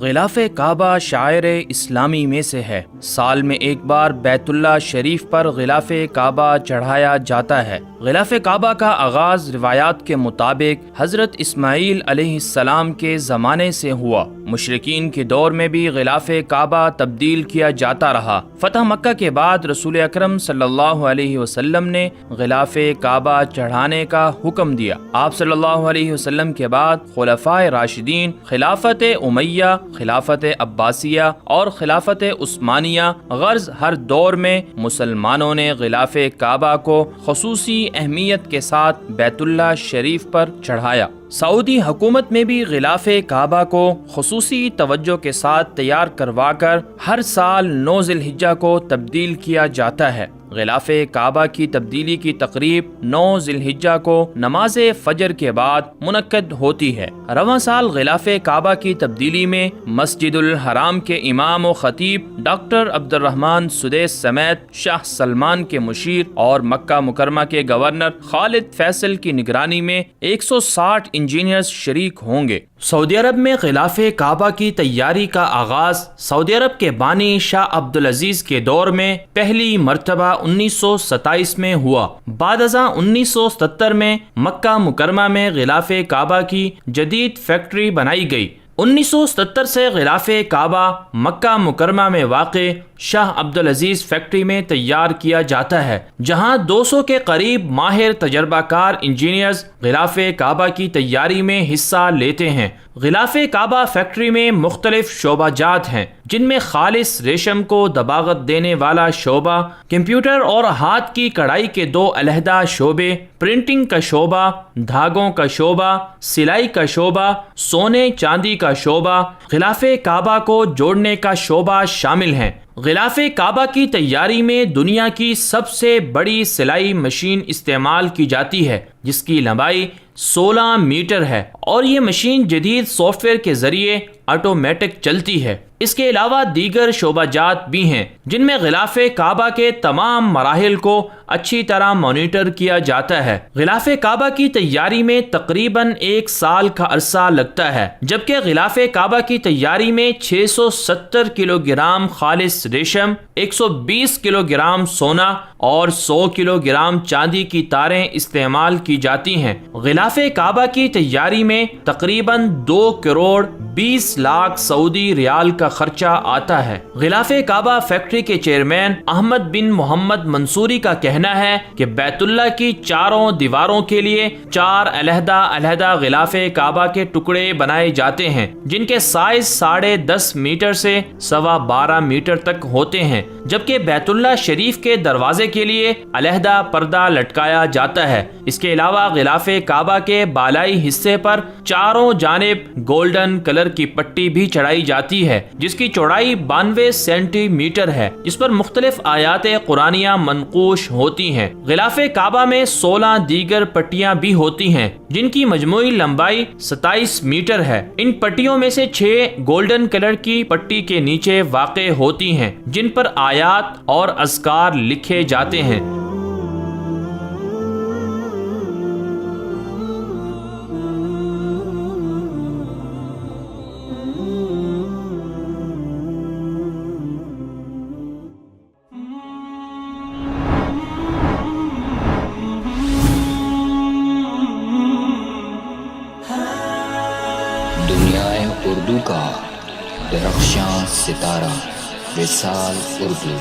غلاف کعبہ شاعر اسلامی میں سے ہے۔ سال میں ایک بار بیت اللہ شریف پر غلاف کعبہ چڑھایا جاتا ہے۔ غلاف کعبہ کا آغاز روایات کے مطابق حضرت اسماعیل علیہ السلام کے زمانے سے ہوا۔ مشرکین کے دور میں بھی غلاف کعبہ تبدیل کیا جاتا رہا۔ فتح مکہ کے بعد رسول اکرم صلی اللہ علیہ وسلم نے غلاف کعبہ چڑھانے کا حکم دیا۔ آپ صلی اللہ علیہ وسلم کے بعد خلفائے راشدین، خلافت امیہ، خلافت عباسیہ اور خلافت عثمانیہ غرض ہر دور میں مسلمانوں نے غلاف کعبہ کو خصوصی اہمیت کے ساتھ بیت اللہ شریف پر چڑھایا۔ سعودی حکومت میں بھی غلاف کعبہ کو خصوصی توجہ کے ساتھ تیار کروا کر ہر سال 9 ذی الحجہ کو تبدیل کیا جاتا ہے۔ غلاف کعبہ کی تبدیلی کی تقریب 9 ذی الحجہ کو نماز فجر کے بعد منعقد ہوتی ہے۔ رواں سال غلاف کعبہ کی تبدیلی میں مسجد الحرام کے امام و خطیب ڈاکٹر عبد الرحمن سدیس سمیت شاہ سلمان کے مشیر اور مکہ مکرمہ کے گورنر خالد فیصل کی نگرانی میں 160 انجینئرز شریک ہوں گے۔ سعودی عرب میں غلاف کعبہ کی تیاری کا آغاز سعودی عرب کے بانی شاہ عبد العزیز کے دور میں پہلی مرتبہ 1927 میں ہوا۔ بعد ازاں 1970 میں مکہ مکرمہ میں غلاف کعبہ کی جدید فیکٹری بنائی گئی۔ 1970 سے غلاف کعبہ مکہ مکرمہ میں واقع شاہ عبد العزیز فیکٹری میں تیار کیا جاتا ہے، جہاں 200 کے قریب ماہر تجربہ کار انجینئرز غلاف کعبہ کی تیاری میں حصہ لیتے ہیں۔ غلاف کعبہ فیکٹری میں مختلف شعبہ جات ہیں، جن میں خالص ریشم کو دباغت دینے والا شعبہ، کمپیوٹر اور ہاتھ کی کڑھائی کے 2 علیحدہ شعبے، پرنٹنگ کا شعبہ، دھاگوں کا شعبہ، سلائی کا شعبہ، سونے چاندی کا شعبہ، غلاف کعبہ کو جوڑنے کا شعبہ شامل ہیں۔ غلاف کعبہ کی تیاری میں دنیا کی سب سے بڑی سلائی مشین استعمال کی جاتی ہے، جس کی لمبائی 16 میٹر ہے، اور یہ مشین جدید سافٹ ویئر کے ذریعے آٹومیٹک چلتی ہے۔ اس کے علاوہ دیگر شعبہ جات بھی ہیں، جن میں غلاف کعبہ کے تمام مراحل کو اچھی طرح مانیٹر کیا جاتا ہے۔ غلاف کعبہ کی تیاری میں تقریباً 1 سال کا عرصہ لگتا ہے، جبکہ غلاف کعبہ کی تیاری میں 670 کلو گرام خالص ریشم، 120 کلو گرام سونا اور 100 کلو گرام چاندی کی تاریں استعمال کی جاتی ہیں۔ غلاف کعبہ کی تیاری میں تقریباً 2 کروڑ 20 لاکھ سعودی ریال کا خرچہ آتا ہے۔ غلاف کعبہ فیکٹری کے چیئرمین احمد بن محمد منصوری کا کہنا ہے کہ بیت اللہ کی چاروں دیواروں کے لیے 4 علیحدہ غلاف کعبہ کے ٹکڑے بنائے جاتے ہیں، جن کے سائز 10.5 میٹر سے 12.25 میٹر تک ہوتے ہیں، جبکہ بیت اللہ شریف کے دروازے کے لیے علیحدہ پردہ لٹکایا جاتا ہے۔ اس کے علاوہ غلاف کعبہ کے بالائی حصے پر چاروں جانب گولڈن کلر کی پٹی بھی چڑھائی جاتی ہے، جس کی چوڑائی 92 سینٹی میٹر ہے، جس پر مختلف آیات قرآنیہ منقوش ہوتی ہیں۔ غلاف کعبہ میں 16 دیگر پٹیاں بھی ہوتی ہیں، جن کی مجموعی لمبائی 27 میٹر ہے۔ ان پٹیوں میں سے 6 گولڈن کلر کی پٹی کے نیچے واقع ہوتی ہیں، جن پر آیات اور اذکار لکھے جاتے ہیں۔ دنیائے اردو کا درخشاں ستارہ وصال اردو۔